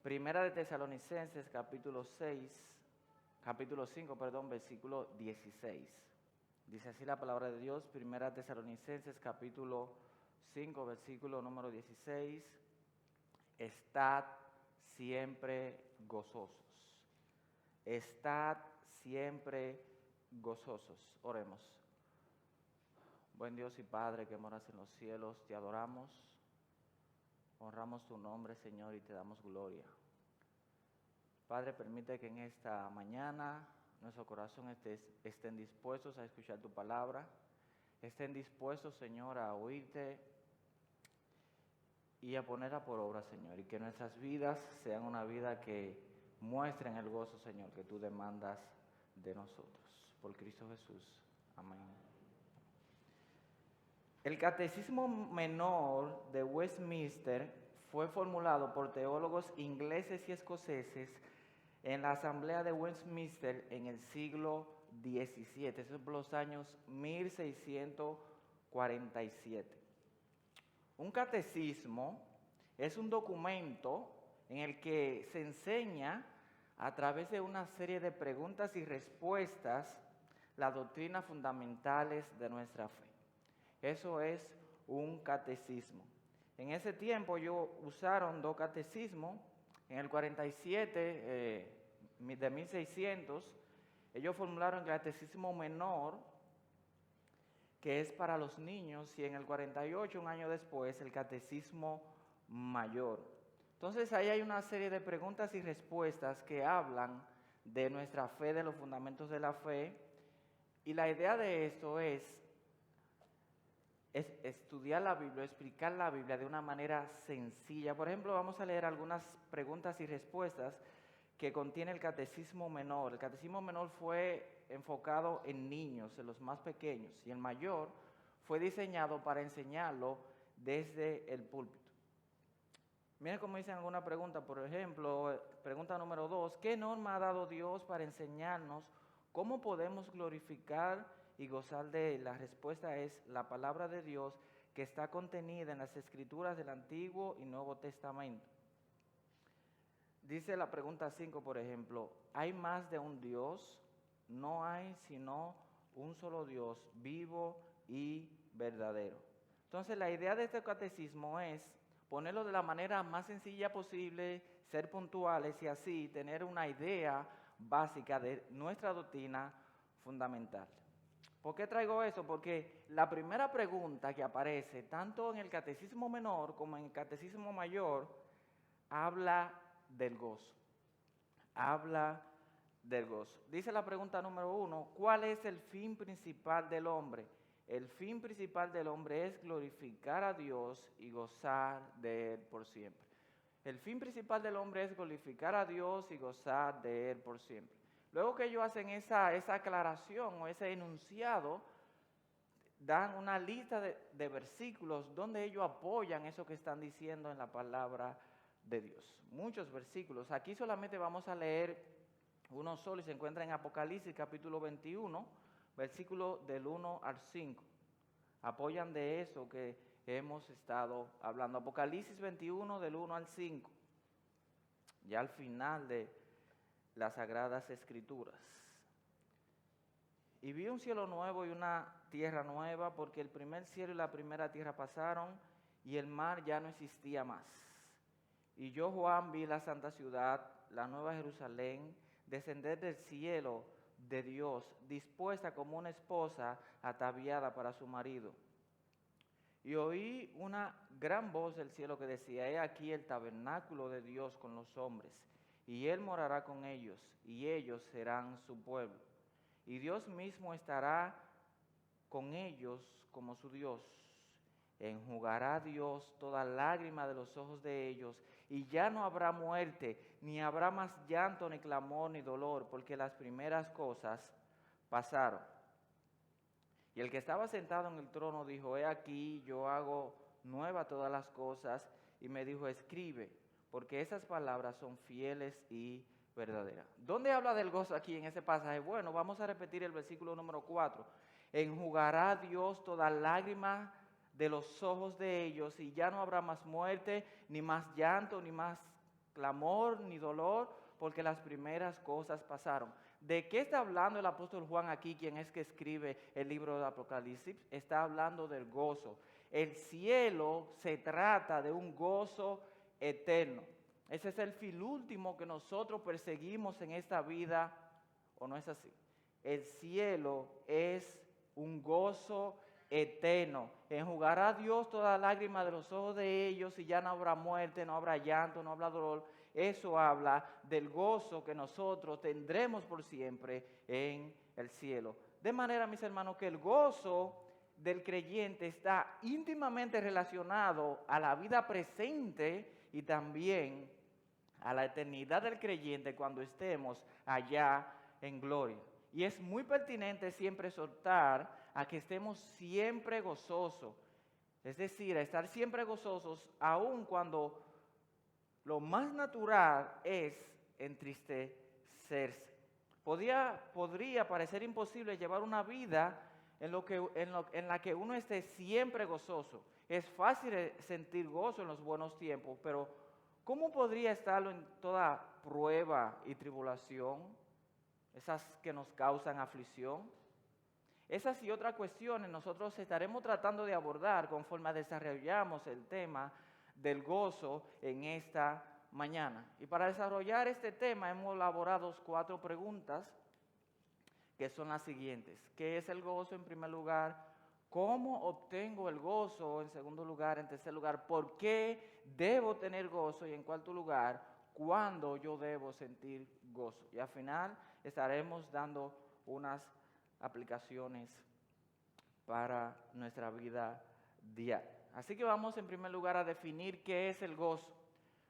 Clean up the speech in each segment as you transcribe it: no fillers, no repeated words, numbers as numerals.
Primera de Tesalonicenses, capítulo 5, versículo 16. Dice así la palabra de Dios, Primera de Tesalonicenses, capítulo 5, versículo número 16. Estad siempre gozosos. Estad siempre gozosos. Oremos. Buen Dios y Padre que moras en los cielos, te adoramos, honramos tu nombre, Señor, y te damos gloria. Padre, permite que en esta mañana nuestro corazón estén dispuestos a escuchar tu palabra, estén dispuestos, Señor, a oírte y a ponerla por obra, Señor, y que nuestras vidas sean una vida que muestren el gozo, Señor, que tú demandas de nosotros. Por Cristo Jesús. Amén. El Catecismo Menor de Westminster fue formulado por teólogos ingleses y escoceses en la Asamblea de Westminster en el siglo XVII, eso es por los años 1647. Un catecismo es un documento en el que se enseña a través de una serie de preguntas y respuestas las doctrinas fundamentales de nuestra fe. Eso es un catecismo. En ese tiempo ellos usaron dos catecismos. En el 47 de 1600, ellos formularon el catecismo menor, que es para los niños, y en el 48, un año después, el catecismo mayor. Entonces ahí hay una serie de preguntas y respuestas que hablan de nuestra fe, de los fundamentos de la fe, y la idea de esto es estudiar la Biblia, explicar la Biblia de una manera sencilla. Por ejemplo, vamos a leer algunas preguntas y respuestas que contiene el Catecismo Menor. El Catecismo Menor fue enfocado en niños, en los más pequeños, y el mayor fue diseñado para enseñarlo desde el púlpito. Miren cómo dicen alguna pregunta, por ejemplo, pregunta número 2, ¿qué norma ha dado Dios para enseñarnos cómo podemos glorificar y gozar de él? La respuesta es la palabra de Dios que está contenida en las escrituras del Antiguo y Nuevo Testamento. Dice la pregunta 5, por ejemplo, ¿hay más de un Dios? No hay sino un solo Dios, vivo y verdadero. Entonces la idea de este catecismo es ponerlo de la manera más sencilla posible, ser puntuales y así tener una idea básica de nuestra doctrina fundamental. ¿Por qué traigo eso? Porque la primera pregunta que aparece, tanto en el Catecismo Menor como en el Catecismo Mayor, habla del gozo. Habla del gozo. Dice la pregunta número 1, ¿cuál es el fin principal del hombre? El fin principal del hombre es glorificar a Dios y gozar de él por siempre. El fin principal del hombre es glorificar a Dios y gozar de él por siempre. Luego que ellos hacen esa aclaración o ese enunciado, dan una lista de versículos donde ellos apoyan eso que están diciendo en la palabra de Dios. Muchos versículos. Aquí solamente vamos a leer uno solo y se encuentra en Apocalipsis capítulo 21, versículo del 1 al 5. Apoyan de eso que hemos estado hablando. Apocalipsis 21 del 1 al 5. Ya al final de las Sagradas Escrituras. Y vi un cielo nuevo y una tierra nueva, porque el primer cielo y la primera tierra pasaron, y el mar ya no existía más. Y yo, Juan, vi la santa ciudad, la nueva Jerusalén, descender del cielo de Dios, dispuesta como una esposa ataviada para su marido. Y oí una gran voz del cielo que decía, he aquí el tabernáculo de Dios con los hombres, y Él morará con ellos, y ellos serán su pueblo. Y Dios mismo estará con ellos como su Dios. Enjugará Dios toda lágrima de los ojos de ellos, y ya no habrá muerte, ni habrá más llanto, ni clamor, ni dolor, porque las primeras cosas pasaron. Y el que estaba sentado en el trono dijo, he aquí, yo hago nueva todas las cosas, y me dijo, escribe, porque esas palabras son fieles y verdaderas. ¿Dónde habla del gozo aquí en ese pasaje? Bueno, vamos a repetir el versículo número 4. Enjugará Dios toda lágrima de los ojos de ellos, y ya no habrá más muerte, ni más llanto, ni más clamor ni dolor, porque las primeras cosas pasaron. ¿De qué está hablando el apóstol Juan aquí, quien es que escribe el libro de Apocalipsis? Está hablando del gozo. El cielo se trata de un gozo eterno. Ese es el fin último que nosotros perseguimos en esta vida, ¿o no es así? El cielo es un gozo eterno. Enjugará Dios toda lágrima de los ojos de ellos y ya no habrá muerte, no habrá llanto, no habrá dolor. Eso habla del gozo que nosotros tendremos por siempre en el cielo. De manera, mis hermanos, que el gozo del creyente está íntimamente relacionado a la vida presente y también a la eternidad del creyente cuando estemos allá en gloria. Y es muy pertinente siempre exhortar a que estemos siempre gozosos, es decir, a estar siempre gozosos aun cuando lo más natural es entristecerse. Podría parecer imposible llevar una vida en la que uno esté siempre gozoso. Es fácil sentir gozo en los buenos tiempos, pero ¿cómo podría estarlo en toda prueba y tribulación? Esas que nos causan aflicción. Esas y otras cuestiones nosotros estaremos tratando de abordar conforme desarrollamos el tema del gozo en esta mañana. Y para desarrollar este tema hemos elaborado 4 preguntas que son las siguientes. ¿Qué es el gozo en primer lugar? ¿Cómo obtengo el gozo en segundo lugar? En tercer lugar, ¿por qué debo tener gozo? Y en cuarto lugar, ¿cuándo yo debo sentir gozo? Y al final estaremos dando unas aplicaciones para nuestra vida diaria. Así que vamos en primer lugar a definir qué es el gozo.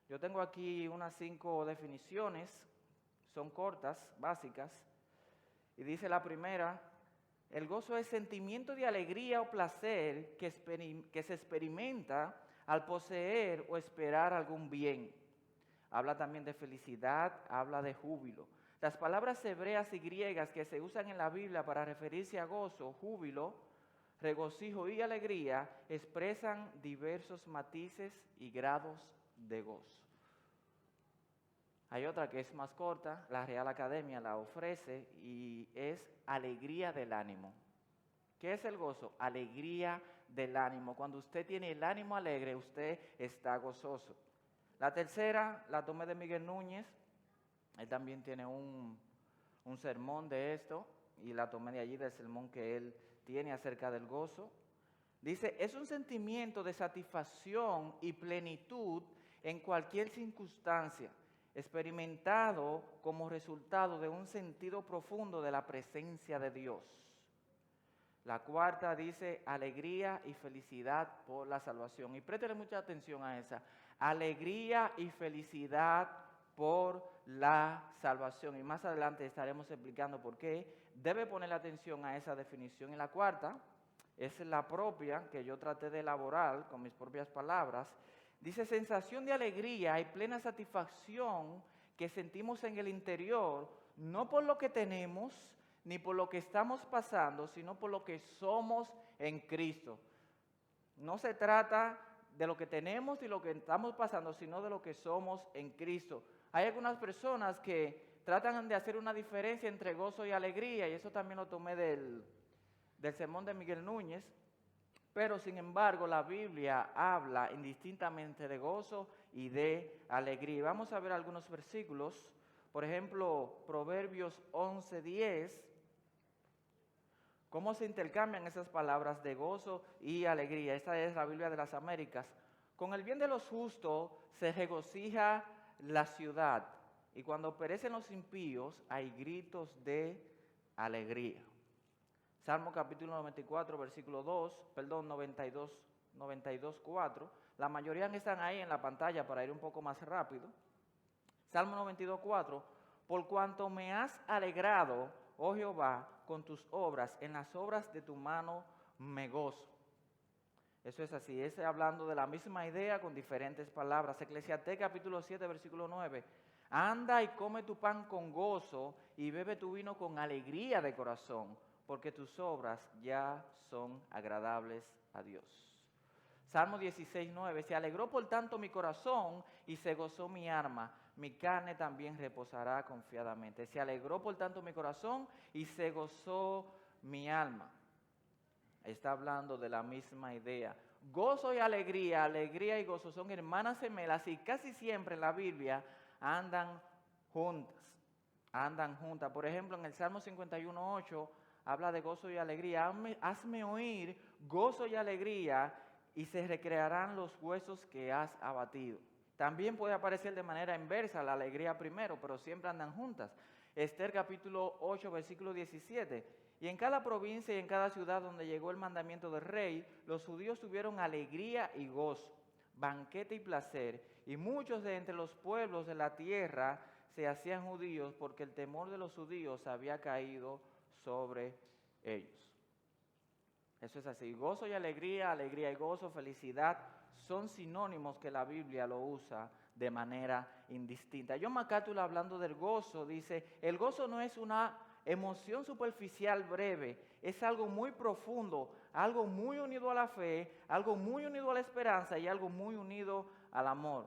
Yo tengo aquí unas 5 definiciones, son cortas, básicas, y dice la primera: el gozo es sentimiento de alegría o placer que se experimenta al poseer o esperar algún bien. Habla también de felicidad, habla de júbilo. Las palabras hebreas y griegas que se usan en la Biblia para referirse a gozo, júbilo, regocijo y alegría expresan diversos matices y grados de gozo. Hay otra que es más corta, la Real Academia la ofrece y es alegría del ánimo. ¿Qué es el gozo? Alegría del ánimo. Cuando usted tiene el ánimo alegre, usted está gozoso. La tercera la tomé de Miguel Núñez. Él también tiene un sermón de esto y la tomé de allí, del sermón que él tiene acerca del gozo. Dice, es un sentimiento de satisfacción y plenitud en cualquier circunstancia, experimentado como resultado de un sentido profundo de la presencia de Dios. La cuarta dice alegría y felicidad por la salvación. Y préstele mucha atención a esa. Alegría y felicidad por la salvación. Y más adelante estaremos explicando por qué debe poner atención a esa definición. Y la cuarta es la propia que yo traté de elaborar con mis propias palabras. Dice sensación de alegría y plena satisfacción que sentimos en el interior, no por lo que tenemos ni por lo que estamos pasando, sino por lo que somos en Cristo. No se trata de lo que tenemos y lo que estamos pasando, sino de lo que somos en Cristo. Hay algunas personas que tratan de hacer una diferencia entre gozo y alegría, y eso también lo tomé del sermón de Miguel Núñez, pero sin embargo la Biblia habla indistintamente de gozo y de alegría. Vamos a ver algunos versículos, por ejemplo, Proverbios 11:10, cómo se intercambian esas palabras de gozo y alegría. Esta es la Biblia de las Américas. Con el bien de los justos se regocija la ciudad, y cuando perecen los impíos hay gritos de alegría. Salmo capítulo 94, versículo 92, 4. La mayoría están ahí en la pantalla para ir un poco más rápido. Salmo 92, 4. Por cuanto me has alegrado, oh Jehová, con tus obras, en las obras de tu mano me gozo. Eso es así, es hablando de la misma idea con diferentes palabras. Eclesiastés capítulo 7, versículo 9. Anda y come tu pan con gozo y bebe tu vino con alegría de corazón, porque tus obras ya son agradables a Dios. Salmo 16:9, se alegró por tanto mi corazón y se gozó mi alma, mi carne también reposará confiadamente. Se alegró por tanto mi corazón y se gozó mi alma. Está hablando de la misma idea. Gozo y alegría, alegría y gozo son hermanas gemelas y casi siempre en la Biblia andan juntas. Andan juntas. Por ejemplo, en el Salmo 51:8 habla de gozo y alegría. Hazme oír gozo y alegría y se recrearán los huesos que has abatido. También puede aparecer de manera inversa la alegría primero, pero siempre andan juntas. Esther capítulo 8, versículo 17. Y en cada provincia y en cada ciudad donde llegó el mandamiento del rey, los judíos tuvieron alegría y gozo, banquete y placer, y muchos de entre los pueblos de la tierra se hacían judíos porque el temor de los judíos había caído sobre ellos. Eso es así. Gozo y alegría, alegría y gozo, felicidad, son sinónimos que la Biblia lo usa de manera indistinta. John MacArthur, hablando del gozo, dice, el gozo no es una emoción superficial breve, es algo muy profundo, algo muy unido a la fe, algo muy unido a la esperanza y algo muy unido al amor.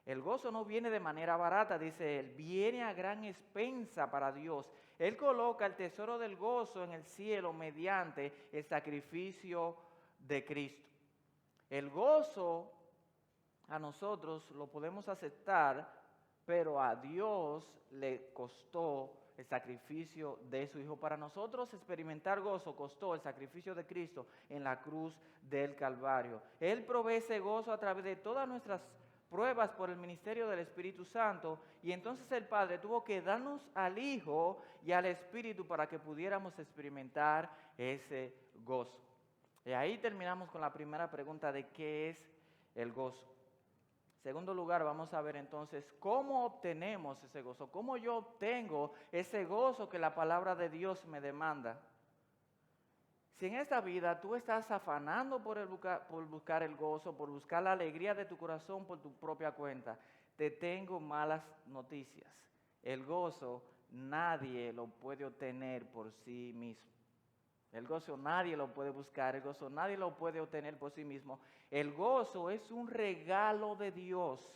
El gozo no viene de manera barata, dice él, viene a gran expensa para Dios. Él coloca el tesoro del gozo en el cielo mediante el sacrificio de Cristo. El gozo a nosotros lo podemos aceptar, pero a Dios le costó el sacrificio de su Hijo. Para nosotros experimentar gozo costó el sacrificio de Cristo en la cruz del Calvario. Él provee ese gozo a través de todas nuestras pruebas por el ministerio del Espíritu Santo, y entonces el Padre tuvo que darnos al Hijo y al Espíritu para que pudiéramos experimentar ese gozo. Y ahí terminamos con la primera pregunta de qué es el gozo. En segundo lugar, vamos a ver entonces cómo obtenemos ese gozo, cómo yo obtengo ese gozo que la palabra de Dios me demanda. Si en esta vida tú estás afanando por buscar el gozo, por buscar la alegría de tu corazón por tu propia cuenta, te tengo malas noticias. El gozo nadie lo puede obtener por sí mismo. El gozo nadie lo puede buscar, el gozo nadie lo puede obtener por sí mismo. El gozo es un regalo de Dios.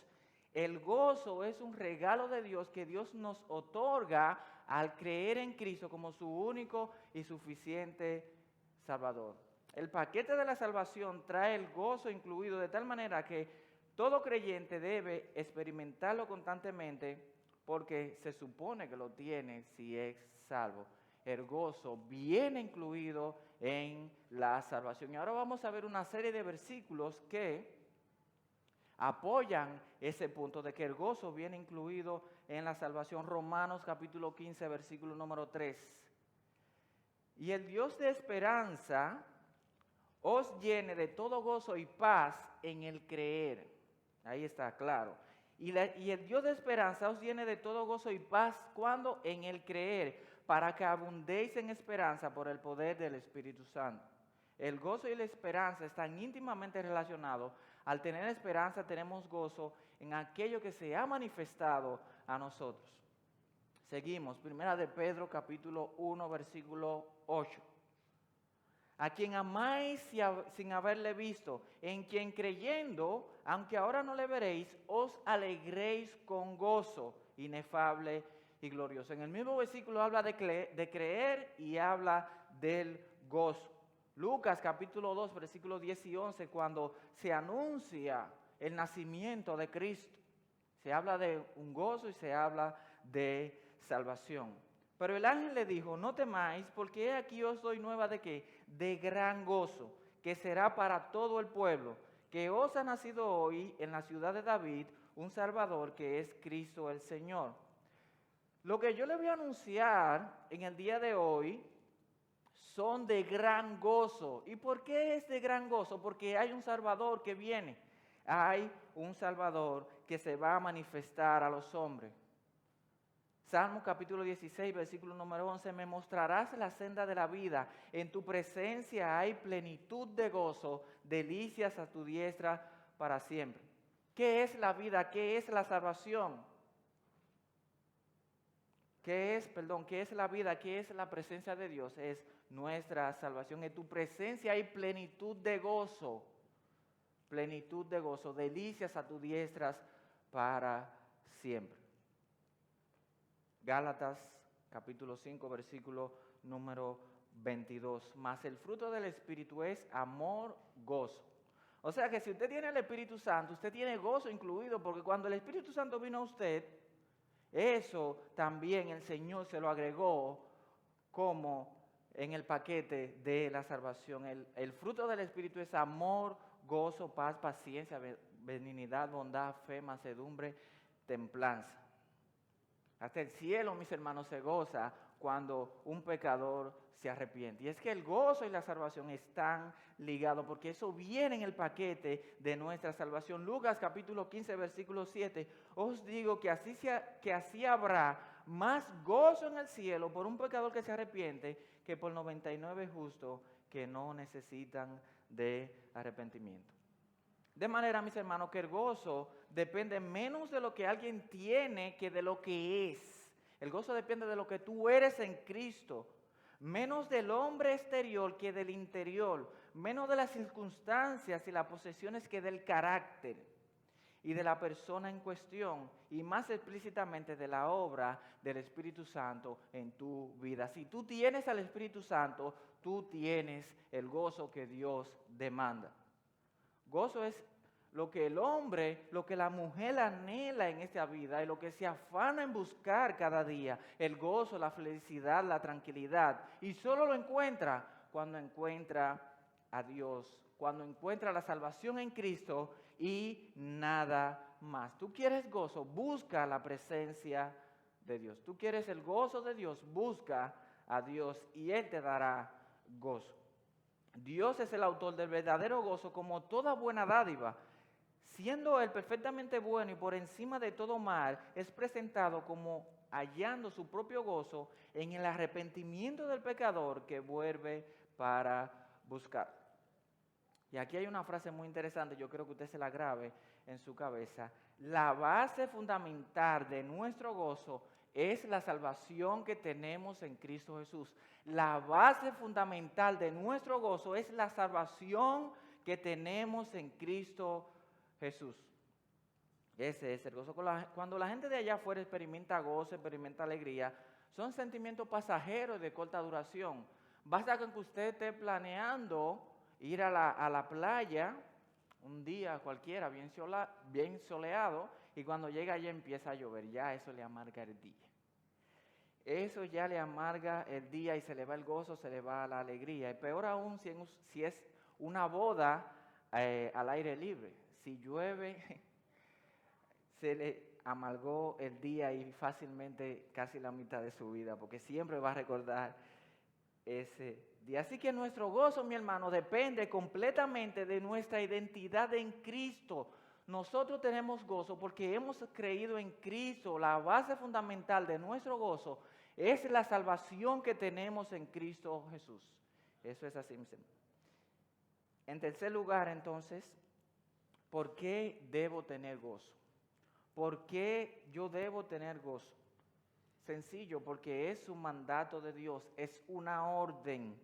El gozo es un regalo de Dios que Dios nos otorga al creer en Cristo como su único y suficiente Salvador. El paquete de la salvación trae el gozo incluido de tal manera que todo creyente debe experimentarlo constantemente porque se supone que lo tiene si es salvo. El gozo viene incluido en la salvación. Y ahora vamos a ver una serie de versículos que apoyan ese punto de que el gozo viene incluido en la salvación. Romanos capítulo 15, versículo número 3. Y el Dios de esperanza os llene de todo gozo y paz en el creer. Ahí está, claro. Y el Dios de esperanza os llene de todo gozo y paz, ¿cuándo? En el creer, para que abundéis en esperanza por el poder del Espíritu Santo. El gozo y la esperanza están íntimamente relacionados. Al tener esperanza tenemos gozo en aquello que se ha manifestado a nosotros. Seguimos, primera de Pedro capítulo 1 versículo 8. A quien amáis sin haberle visto, en quien creyendo, aunque ahora no le veréis, os alegréis con gozo inefable y glorioso. En el mismo versículo habla de creer y habla del gozo. Lucas capítulo 2 versículos 10 y 11, cuando se anuncia el nacimiento de Cristo, se habla de un gozo y se habla de salvación. Pero el ángel le dijo, no temáis, porque he aquí os doy nueva de qué, de gran gozo, que será para todo el pueblo, que os ha nacido hoy en la ciudad de David un Salvador, que es Cristo el Señor. Lo que yo le voy a anunciar en el día de hoy son de gran gozo. ¿Y por qué es de gran gozo? Porque hay un Salvador que viene. Hay un Salvador que se va a manifestar a los hombres. Salmo capítulo 16, versículo número 11, me mostrarás la senda de la vida, en tu presencia hay plenitud de gozo, delicias a tu diestra para siempre. ¿Qué es la vida? ¿Qué es la salvación? ¿Qué es la vida? ¿Qué es la presencia de Dios? Es nuestra salvación. En tu presencia hay plenitud de gozo. plenitud de gozo, delicias a tus diestras para siempre. Gálatas capítulo 5, versículo número 22. Mas el fruto del Espíritu es amor, gozo. O sea que si usted tiene el Espíritu Santo, usted tiene gozo incluido, porque cuando el Espíritu Santo vino a usted, eso también el Señor se lo agregó como en el paquete de la salvación. El fruto del Espíritu es amor, gozo, paz, paciencia, benignidad, bondad, fe, mansedumbre, templanza. Hasta el cielo, mis hermanos, se goza cuando un pecador se arrepiente. Y es que el gozo y la salvación están ligados, porque eso viene en el paquete de nuestra salvación. Lucas capítulo 15, versículo 7. Os digo que así habrá más gozo en el cielo por un pecador que se arrepiente que por 99 justos que no necesitan de arrepentimiento. De manera, mis hermanos, que el gozo depende menos de lo que alguien tiene que de lo que es. El gozo depende de lo que tú eres en Cristo. Menos del hombre exterior que del interior. Menos de las circunstancias y las posesiones que del carácter y de la persona en cuestión. Y más explícitamente de la obra del Espíritu Santo en tu vida. Si tú tienes al Espíritu Santo, tú tienes el gozo que Dios demanda. Gozo es lo que el hombre, lo que la mujer anhela en esta vida y lo que se afana en buscar cada día. El gozo, la felicidad, la tranquilidad. Y solo lo encuentra cuando encuentra a Dios, cuando encuentra la salvación en Cristo y nada más. ¿Tú quieres gozo? Busca la presencia de Dios. ¿Tú quieres el gozo de Dios? Busca a Dios y Él te dará gozo. Dios es el autor del verdadero gozo, como toda buena dádiva. Siendo Él perfectamente bueno y por encima de todo mal, es presentado como hallando su propio gozo en el arrepentimiento del pecador que vuelve para buscar. Y aquí hay una frase muy interesante, yo creo que usted se la grabe en su cabeza. La base fundamental de nuestro gozo es la salvación que tenemos en Cristo Jesús. La base fundamental de nuestro gozo es la salvación que tenemos en Cristo Jesús. Ese es el gozo. Cuando la gente de allá afuera experimenta gozo, experimenta alegría, son sentimientos pasajeros de corta duración. Basta con que usted esté planeando ir a la playa un día cualquiera, bien soleado, y cuando llega allá empieza a llover. Ya eso le amarga el día. Eso ya le amarga el día y se le va el gozo, se le va la alegría. Y peor aún si es una boda al aire libre. Si llueve, se le amargó el día y fácilmente casi la mitad de su vida, porque siempre va a recordar ese día. Así que nuestro gozo, mi hermano, depende completamente de nuestra identidad en Cristo. Nosotros tenemos gozo porque hemos creído en Cristo. La base fundamental de nuestro gozo es la salvación que tenemos en Cristo Jesús. Eso es así, mis hermanos. En tercer lugar, entonces, ¿por qué debo tener gozo? ¿Por qué yo debo tener gozo? Sencillo, porque es un mandato de Dios, es una orden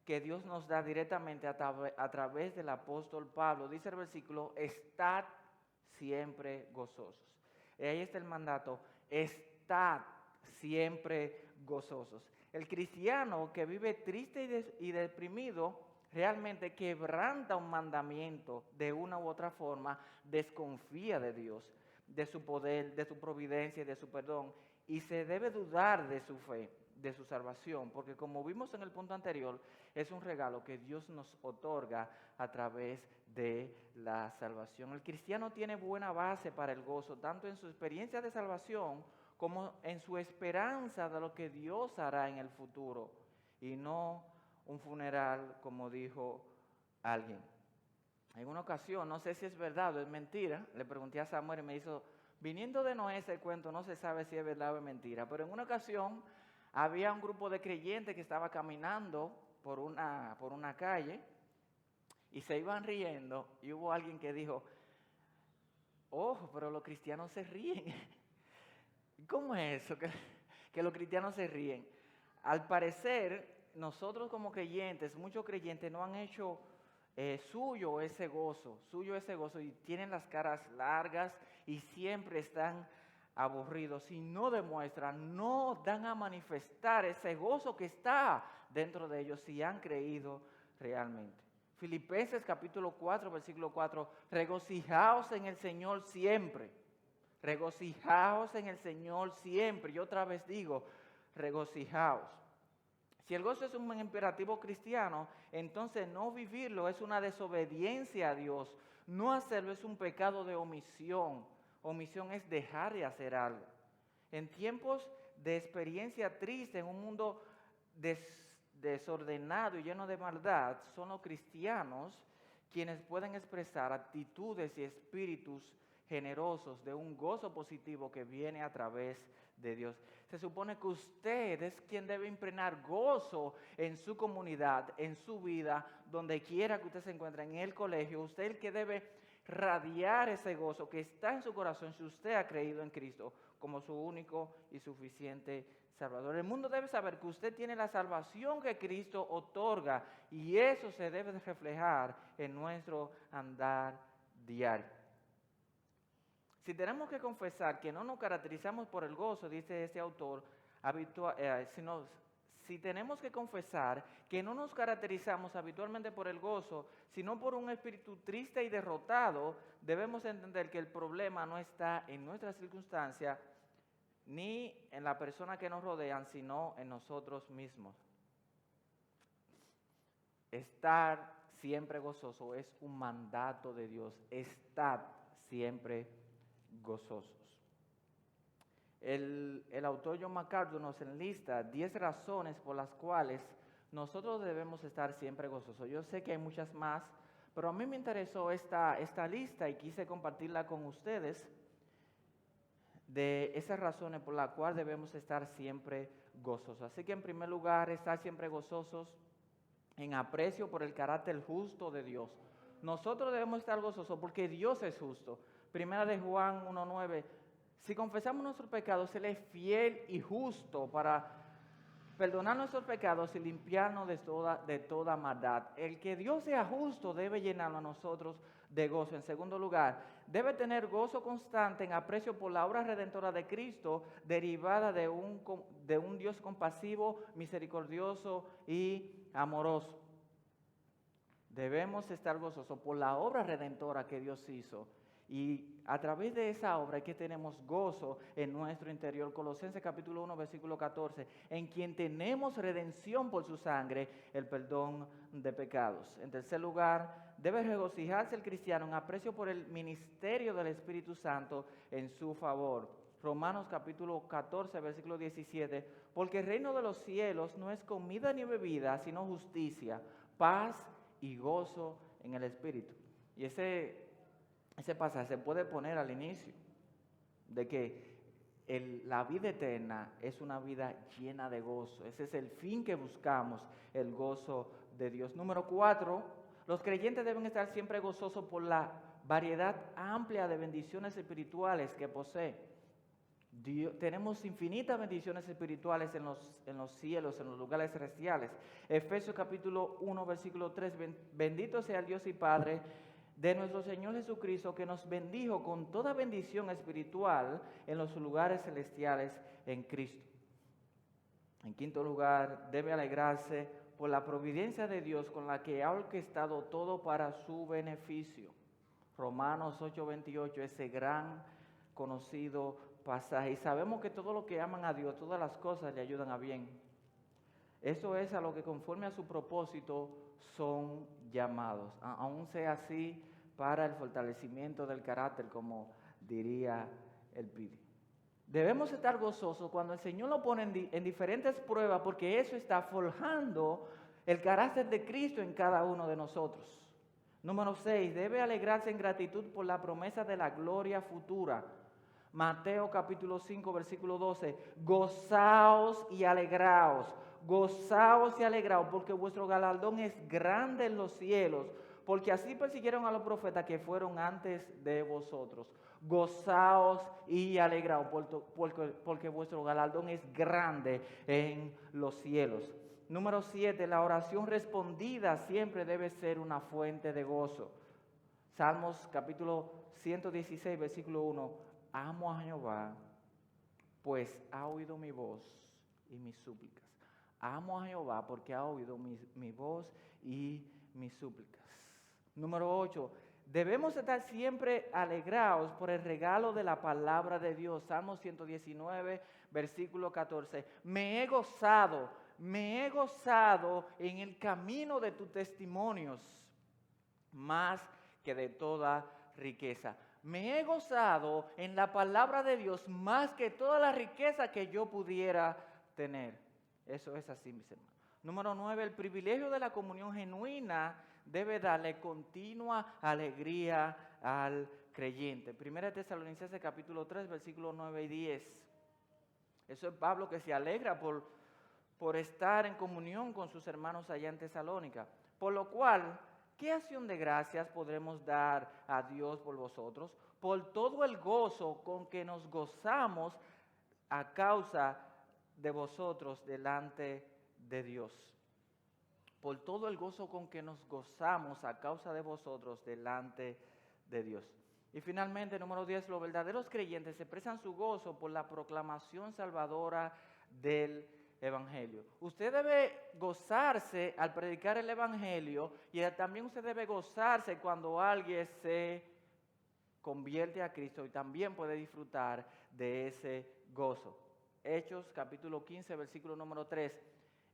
que Dios nos da directamente a través del apóstol Pablo. Dice el versículo, estad siempre gozosos. Y ahí está el mandato, estad siempre gozosos. El cristiano que vive triste y deprimido realmente quebranta un mandamiento de una u otra forma, desconfía de Dios, de su poder, de su providencia y de su perdón, y se debe dudar de su fe, de su salvación, porque como vimos en el punto anterior, es un regalo que Dios nos otorga a través de la salvación. El cristiano tiene buena base para el gozo, tanto en su experiencia de salvación como en su esperanza de lo que Dios hará en el futuro, y no un funeral, como dijo alguien. En una ocasión, no sé si es verdad o es mentira, le pregunté a Samuel y me dijo, viniendo de Noé ese cuento, no se sabe si es verdad o es mentira, pero en una ocasión había un grupo de creyentes que estaba caminando por una calle y se iban riendo, y hubo alguien que dijo, ojo, pero los cristianos se ríen. ¿Cómo es eso, que los cristianos se ríen? Al parecer, nosotros como creyentes, muchos creyentes no han hecho suyo ese gozo, y tienen las caras largas y siempre están aburridos y no demuestran, no dan a manifestar ese gozo que está dentro de ellos si han creído realmente. Filipenses capítulo 4, versículo 4, regocijaos en el Señor siempre, regocijaos en el Señor siempre. Y otra vez digo, regocijaos. Si el gozo es un imperativo cristiano, entonces no vivirlo es una desobediencia a Dios. No hacerlo es un pecado de omisión. Omisión es dejar de hacer algo. En tiempos de experiencia triste, en un mundo desordenado y lleno de maldad, son los cristianos quienes pueden expresar actitudes y espíritus generosos de un gozo positivo que viene a través de Dios. Se supone que usted es quien debe impregnar gozo en su comunidad, en su vida, donde quiera que usted se encuentre, en el colegio. Usted es el que debe radiar ese gozo que está en su corazón si usted ha creído en Cristo como su único y suficiente Salvador. El mundo debe saber que usted tiene la salvación que Cristo otorga y eso se debe de reflejar en nuestro andar diario. Si tenemos que confesar que no nos caracterizamos por el gozo, dice este autor, si tenemos que confesar que no nos caracterizamos habitualmente por el gozo, sino por un espíritu triste y derrotado, debemos entender que el problema no está en nuestras circunstancias ni en la persona que nos rodean, sino en nosotros mismos. Estar siempre gozoso es un mandato de Dios. Estad siempre gozosos. El autor John MacArthur nos enlista 10 razones por las cuales nosotros debemos estar siempre gozosos. Yo sé que hay muchas más, pero a mí me interesó esta lista y quise compartirla con ustedes de esas razones por las cuales debemos estar siempre gozosos. Así que en primer lugar, estar siempre gozosos en aprecio por el carácter justo de Dios. Nosotros debemos estar gozosos porque Dios es justo. Primera de Juan 1:9, si confesamos nuestros pecados, Él es fiel y justo para perdonar nuestros pecados y limpiarnos de toda maldad. El que Dios sea justo debe llenarnos a nosotros de gozo. En segundo lugar, debe tener gozo constante en aprecio por la obra redentora de Cristo, derivada de un Dios compasivo, misericordioso y amoroso. Debemos estar gozosos por la obra redentora que Dios hizo. Y a través de esa obra es que tenemos gozo en nuestro interior. Colosenses capítulo 1, versículo 14, en quien tenemos redención por su sangre, el perdón de pecados. En tercer lugar, debe regocijarse el cristiano en aprecio por el ministerio del Espíritu Santo en su favor. Romanos capítulo 14, versículo 17, porque el reino de los cielos no es comida ni bebida, sino justicia, paz y gozo en el Espíritu. Y ese pasaje se puede poner al inicio de que la vida eterna es una vida llena de gozo. Ese es el fin que buscamos, el gozo de Dios. Número 4, los creyentes deben estar siempre gozosos por la variedad amplia de bendiciones espirituales que posee. Tenemos infinitas bendiciones espirituales en los cielos, en los lugares celestiales. Efesios capítulo 1, versículo 3, bendito sea el Dios y Padre de nuestro Señor Jesucristo, que nos bendijo con toda bendición espiritual en los lugares celestiales en Cristo. En quinto lugar, debe alegrarse por la providencia de Dios con la que ha orquestado todo para su beneficio. Romanos 8:28, ese gran conocido pasaje. Y sabemos que todo lo que aman a Dios, todas las cosas le ayudan a bien. Eso es a lo que conforme a su propósito son llamados. Aún sea así para el fortalecimiento del carácter, como diría el Pidi. Debemos estar gozosos cuando el Señor lo pone en diferentes pruebas, porque eso está forjando el carácter de Cristo en cada uno de nosotros. Número 6, debe alegrarse en gratitud por la promesa de la gloria futura. Mateo capítulo 5, versículo 12, gozaos y alegraos, porque vuestro galardón es grande en los cielos, porque así persiguieron a los profetas que fueron antes de vosotros. Gozaos y alegraos, porque vuestro galardón es grande en los cielos. Número 7, la oración respondida siempre debe ser una fuente de gozo. Salmos capítulo 116, versículo 1. Amo a Jehová, pues ha oído mi voz y mis súplicas. Amo a Jehová porque ha oído mi voz y mis súplicas. Número 8. Debemos estar siempre alegrados por el regalo de la palabra de Dios. Salmo 119, versículo 14. Me he gozado en el camino de tus testimonios, más que de toda riqueza. Me he gozado en la palabra de Dios más que toda la riqueza que yo pudiera tener. Eso es así, mis hermanos. Número 9, el privilegio de la comunión genuina debe darle continua alegría al creyente. Primera Tesalonicenses capítulo 3, versículos 9 y 10. Eso es Pablo que se alegra por estar en comunión con sus hermanos allá en Tesalónica. Por lo cual, ¿qué acción de gracias podremos dar a Dios por vosotros? Por todo el gozo con que nos gozamos a causa de vosotros delante de Dios. Por todo el gozo con que nos gozamos a causa de vosotros delante de Dios. Y finalmente, número 10, los verdaderos creyentes expresan su gozo por la proclamación salvadora del Evangelio. Usted debe gozarse al predicar el Evangelio y también usted debe gozarse cuando alguien se convierte a Cristo y también puede disfrutar de ese gozo. Hechos capítulo 15, versículo número 3.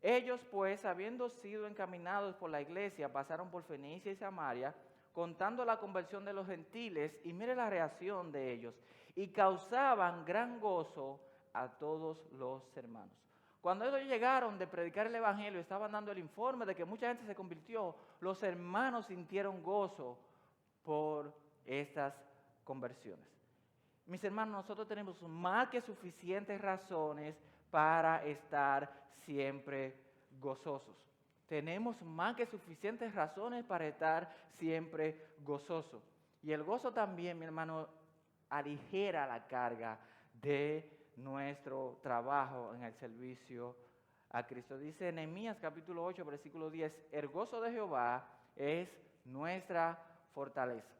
Ellos pues, habiendo sido encaminados por la iglesia, pasaron por Fenicia y Samaria, contando la conversión de los gentiles, y mire la reacción de ellos, y causaban gran gozo a todos los hermanos. Cuando ellos llegaron de predicar el Evangelio, estaban dando el informe de que mucha gente se convirtió, los hermanos sintieron gozo por estas conversiones. Mis hermanos, nosotros tenemos más que suficientes razones para estar siempre gozosos. Tenemos más que suficientes razones para estar siempre gozosos. Y el gozo también, mi hermano, aligera la carga de nuestro trabajo en el servicio a Cristo. Dice Nehemías capítulo 8, versículo 10, el gozo de Jehová es nuestra fortaleza.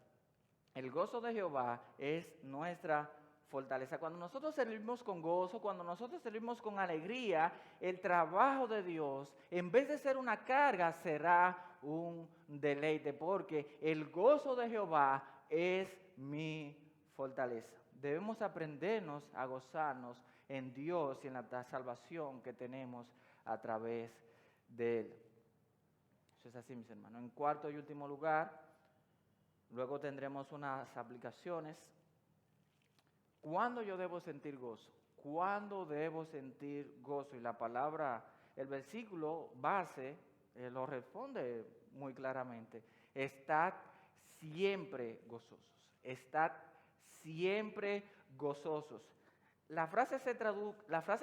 El gozo de Jehová es nuestra fortaleza. Cuando nosotros servimos con gozo, cuando nosotros servimos con alegría, el trabajo de Dios, en vez de ser una carga, será un deleite, porque el gozo de Jehová es mi fortaleza. Debemos aprendernos a gozarnos en Dios y en la salvación que tenemos a través de Él. Eso es así, mis hermanos. En cuarto y último lugar, luego tendremos unas aplicaciones. ¿Cuándo yo debo sentir gozo? ¿Cuándo debo sentir gozo? Y la palabra, el versículo base, lo responde muy claramente. Estad siempre gozosos. Estad siempre gozosos. La frase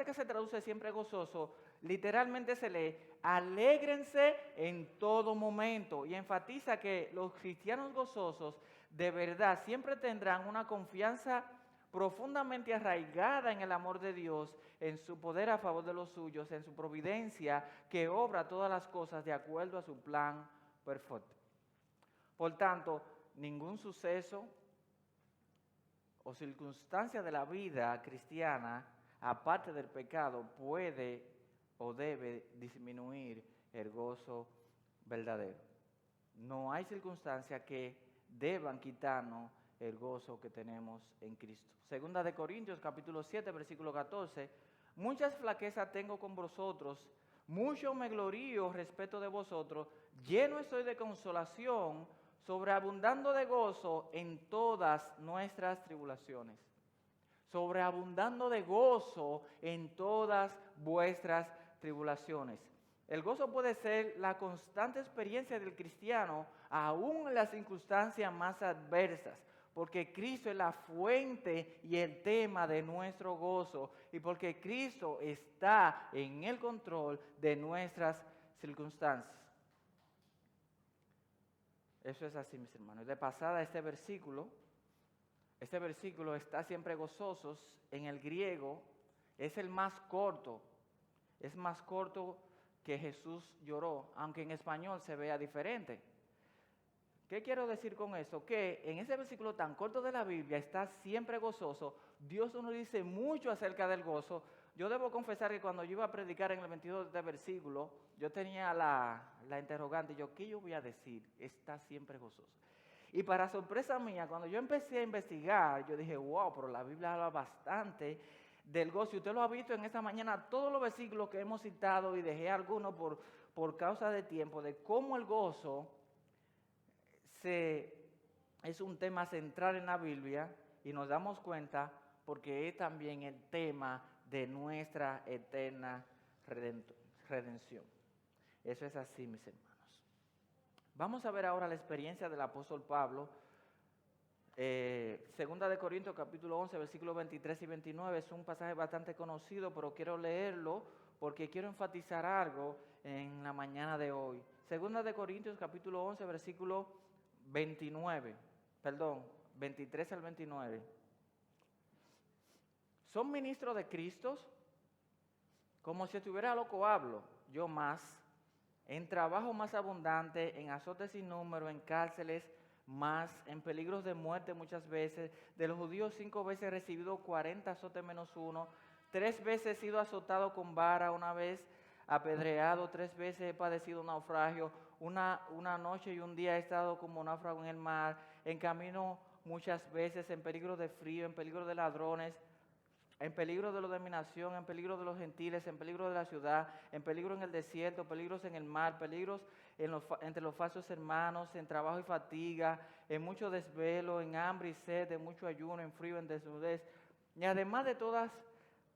que se traduce siempre gozoso, literalmente se lee, alégrense en todo momento. Y enfatiza que los cristianos gozosos de verdad siempre tendrán una confianza profundamente arraigada en el amor de Dios, en su poder a favor de los suyos, en su providencia que obra todas las cosas de acuerdo a su plan perfecto. Por tanto, ningún suceso o circunstancia de la vida cristiana, aparte del pecado, puede o debe disminuir el gozo verdadero. No hay circunstancia que deban quitarnos el gozo que tenemos en Cristo. Segunda de Corintios capítulo 7, versículo 14. Muchas flaquezas tengo con vosotros, mucho me glorío respecto de vosotros, lleno estoy de consolación, sobreabundando de gozo en todas nuestras tribulaciones. Sobreabundando de gozo en todas vuestras tribulaciones. El gozo puede ser la constante experiencia del cristiano, aún en las circunstancias más adversas, porque Cristo es la fuente y el tema de nuestro gozo, y porque Cristo está en el control de nuestras circunstancias. Eso es así, mis hermanos. De pasada, este versículo está siempre gozosos. En el griego es el más corto. Es más corto que Jesús lloró, aunque en español se vea diferente. ¿Qué quiero decir con eso? Que en ese versículo tan corto de la Biblia está siempre gozoso. Dios nos dice mucho acerca del gozo. Yo debo confesar que cuando yo iba a predicar en el 22 de este versículo, yo tenía la interrogante, ¿qué yo voy a decir? Está siempre gozoso. Y para sorpresa mía, cuando yo empecé a investigar, yo dije, wow, pero la Biblia habla bastante del gozo. Y usted lo ha visto en esta mañana, todos los versículos que hemos citado, y dejé algunos por causa de tiempo, de cómo el gozo es un tema central en la Biblia, y nos damos cuenta porque es también el tema de nuestra eterna redención. Eso es así, mis hermanos. Vamos a ver ahora la experiencia del apóstol Pablo. Segunda de Corintios capítulo 11, versículos 23 y 29, es un pasaje bastante conocido, pero quiero leerlo porque quiero enfatizar algo en la mañana de hoy. Segunda de Corintios capítulo 11, versículo 23 al 29. ¿Son ministros de Cristo? Como si estuviera loco hablo, yo más, en trabajo más abundante, en azotes sin número, en cárceles más, en peligros de muerte muchas veces. De los judíos 5 veces he recibido 40 azotes menos 1, 3 veces he sido azotado con vara, 1 vez apedreado, 3 veces he padecido naufragio, una noche y un día he estado como náufrago en el mar, en camino muchas veces, en peligro de frío, en peligro de ladrones, en peligro de la dominación, en peligro de los gentiles, en peligro de la ciudad, en peligro en el desierto, peligros en el mar, peligros entre los falsos hermanos, en trabajo y fatiga, en mucho desvelo, en hambre y sed, en mucho ayuno, en frío, en desnudez. Y además de todas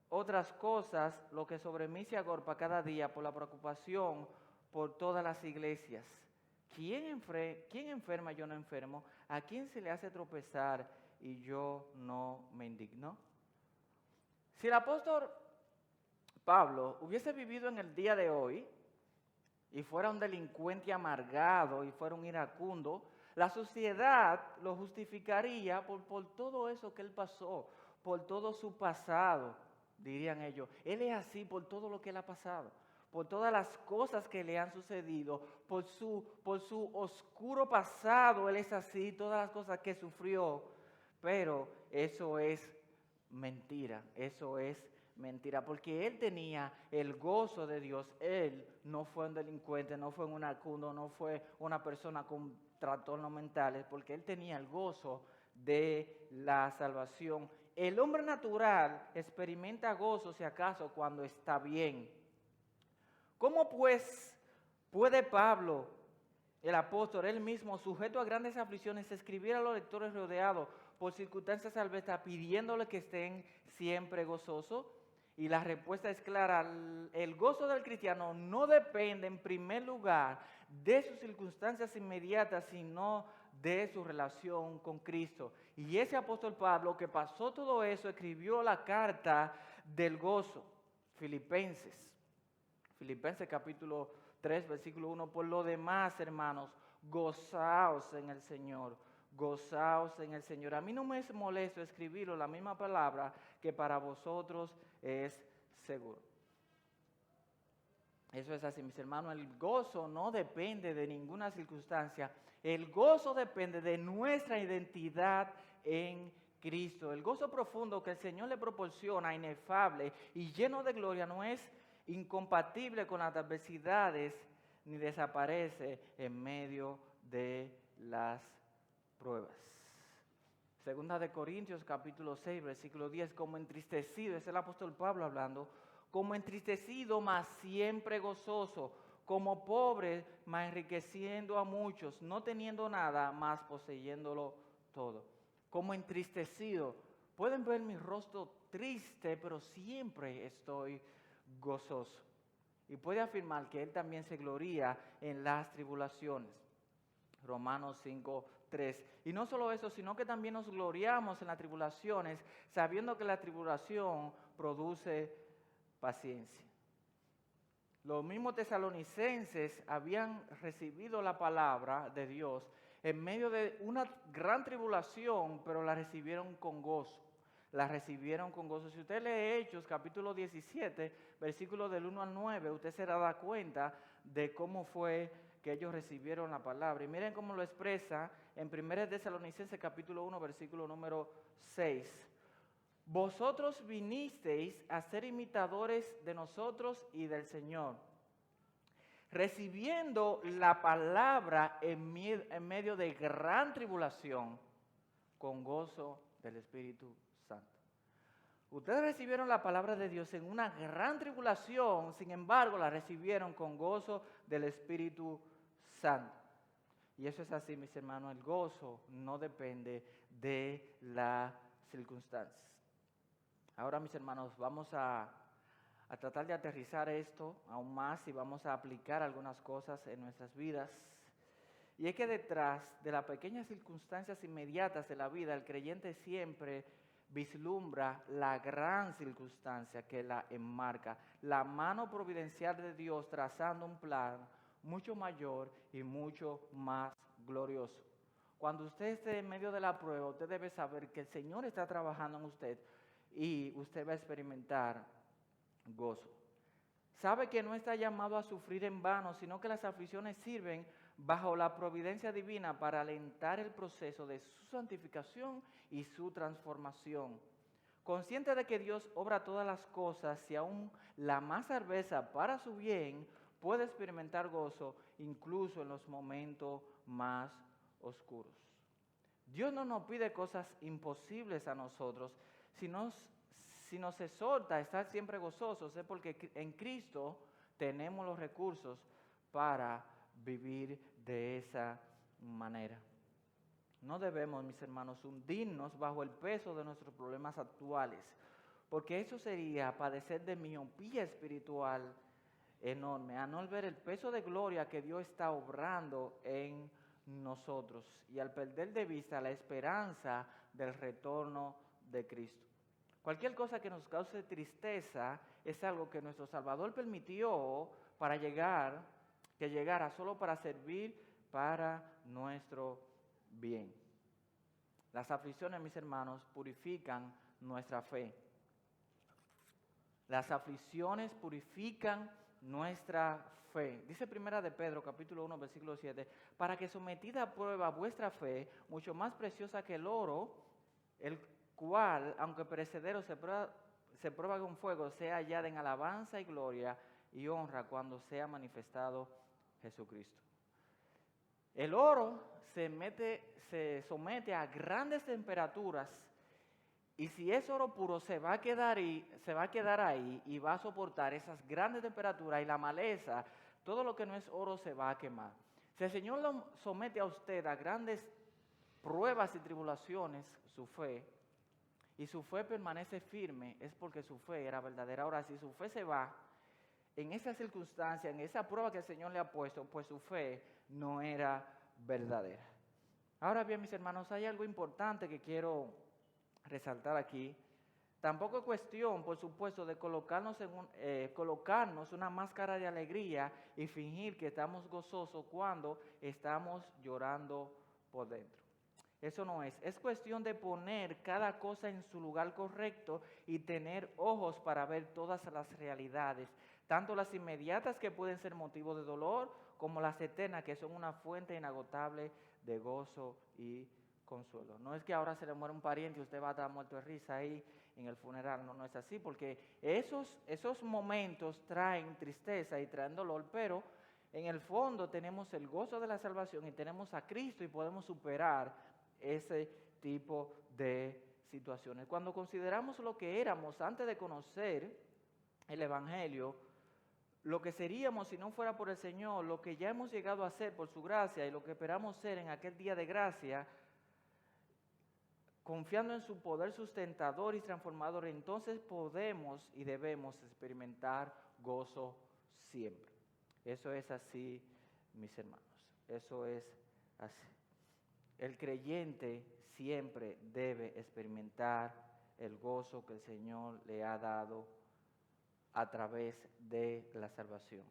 otras cosas, lo que sobre mí se agorpa cada día por la preocupación por todas las iglesias. ¿Quién enferma y yo no enfermo? ¿A quién se le hace tropezar y yo no me indigno? Si el apóstol Pablo hubiese vivido en el día de hoy y fuera un delincuente amargado y fuera un iracundo, la sociedad lo justificaría por todo eso que él pasó, por todo su pasado, dirían ellos. Él es así por todo lo que él ha pasado, por todas las cosas que le han sucedido, por su oscuro pasado, él es así, todas las cosas que sufrió. Pero eso es mentira, porque él tenía el gozo de Dios. Él no fue un delincuente, no fue un iracundo, no fue una persona con trastornos mentales, porque él tenía el gozo de la salvación. El hombre natural experimenta gozo, si acaso, cuando está bien. ¿Cómo pues puede Pablo, el apóstol, él mismo, sujeto a grandes aflicciones, escribir a los lectores rodeados por circunstancias adversas, pidiéndole que estén siempre gozosos? Y la respuesta es clara: el gozo del cristiano no depende en primer lugar de sus circunstancias inmediatas, sino de su relación con Cristo. Y ese apóstol Pablo, que pasó todo eso, escribió la carta del gozo. Filipenses capítulo 3, versículo 1, por lo demás, hermanos, gozaos en el Señor. Gozaos en el Señor. A mí no me es molesto escribirlo, la misma palabra que para vosotros es seguro. Eso es así, mis hermanos. El gozo no depende de ninguna circunstancia. El gozo depende de nuestra identidad en Cristo. El gozo profundo que el Señor le proporciona, inefable y lleno de gloria, no es incompatible con las adversidades ni desaparece en medio de las pruebas. Segunda de Corintios capítulo 6, versículo 10, como entristecido, es el apóstol Pablo hablando, como entristecido, mas siempre gozoso, como pobre, mas enriqueciendo a muchos, no teniendo nada, mas poseyéndolo todo. Como entristecido, pueden ver mi rostro triste, pero siempre estoy gozoso. Y puede afirmar que él también se gloría en las tribulaciones. Romanos 5:3. Y no solo eso, sino que también nos gloriamos en las tribulaciones, sabiendo que la tribulación produce paciencia. Los mismos tesalonicenses habían recibido la palabra de Dios en medio de una gran tribulación, pero la recibieron con gozo. la recibieron con gozo. Si usted lee Hechos, capítulo 17, versículos del 1 al 9, usted se dará cuenta de cómo fue que ellos recibieron la palabra. Y miren cómo lo expresa en 1 Tesalonicenses, capítulo 1, versículo número 6. Vosotros vinisteis a ser imitadores de nosotros y del Señor, recibiendo la palabra en medio de gran tribulación, con gozo del Espíritu Santo. Ustedes recibieron la palabra de Dios en una gran tribulación, sin embargo la recibieron con gozo del Espíritu Santo. Y eso es así, mis hermanos, el gozo no depende de las circunstancias. Ahora, mis hermanos, vamos a tratar de aterrizar esto aún más y vamos a aplicar algunas cosas en nuestras vidas. Y es que detrás de las pequeñas circunstancias inmediatas de la vida, el creyente siempre vislumbra la gran circunstancia que la enmarca, la mano providencial de Dios trazando un plan mucho mayor y mucho más glorioso. Cuando usted esté en medio de la prueba, usted debe saber que el Señor está trabajando en usted y usted va a experimentar gozo. Sabe que no está llamado a sufrir en vano, sino que las aflicciones sirven bajo la providencia divina para alentar el proceso de su santificación y su transformación. Consciente de que Dios obra todas las cosas y aún la más adversa para su bien, puede experimentar gozo incluso en los momentos más oscuros. Dios no nos pide cosas imposibles a nosotros, si nos exhorta a estar siempre gozosos, es porque en Cristo tenemos los recursos para vivir de esa manera. No debemos, mis hermanos, hundirnos bajo el peso de nuestros problemas actuales, porque eso sería padecer de miopía espiritual enorme, a no ver el peso de gloria que Dios está obrando en nosotros y al perder de vista la esperanza del retorno de Cristo. Cualquier cosa que nos cause tristeza es algo que nuestro Salvador permitió para que llegara solo para servir para nuestro bien. Las aflicciones, mis hermanos, purifican nuestra fe. Las aflicciones purifican nuestra fe. Dice Primera de Pedro, capítulo 1, versículo 7, para que sometida a prueba vuestra fe, mucho más preciosa que el oro, el cual, aunque perecedero, se prueba con fuego, sea hallada en alabanza y gloria y honra cuando sea manifestado Jesucristo. El oro se somete a grandes temperaturas y si es oro puro se va a quedar ahí y va a soportar esas grandes temperaturas y la maleza, todo lo que no es oro se va a quemar. Si el Señor lo somete a usted a grandes pruebas y tribulaciones, su fe, y su fe permanece firme, es porque su fe era verdadera. Ahora, si su fe se va en esa circunstancia, en esa prueba que el Señor le ha puesto, pues su fe no era verdadera. Ahora bien, mis hermanos, hay algo importante que quiero resaltar aquí. Tampoco es cuestión, por supuesto, de colocarnos una máscara de alegría y fingir que estamos gozosos cuando estamos llorando por dentro. Eso no es. Es cuestión de poner cada cosa en su lugar correcto y tener ojos para ver todas las realidades, tanto las inmediatas que pueden ser motivo de dolor, como las eternas que son una fuente inagotable de gozo y consuelo. No es que ahora se le muere un pariente y usted va a estar muerto de risa ahí en el funeral, no es así, porque esos momentos traen tristeza y traen dolor, pero en el fondo tenemos el gozo de la salvación y tenemos a Cristo y podemos superar ese tipo de situaciones. Cuando consideramos lo que éramos antes de conocer el Evangelio, lo que seríamos si no fuera por el Señor, lo que ya hemos llegado a ser por su gracia y lo que esperamos ser en aquel día de gracia, confiando en su poder sustentador y transformador, entonces podemos y debemos experimentar gozo siempre. Eso es así, mis hermanos. Eso es así. El creyente siempre debe experimentar el gozo que el Señor le ha dado a través de la salvación.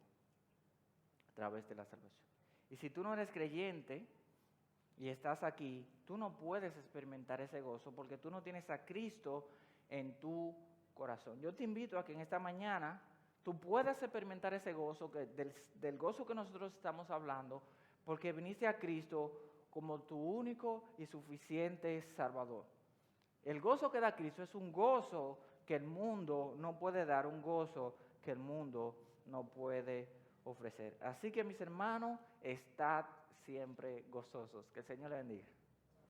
A través de la salvación. Y si tú no eres creyente y estás aquí, tú no puedes experimentar ese gozo porque tú no tienes a Cristo en tu corazón. Yo te invito a que en esta mañana tú puedas experimentar ese gozo, del gozo que nosotros estamos hablando, porque viniste a Cristo como tu único y suficiente Salvador. El gozo que da Cristo es un gozo que el mundo no puede dar, un gozo que el mundo no puede ofrecer. Así que mis hermanos, estad siempre gozosos. Que el Señor les bendiga.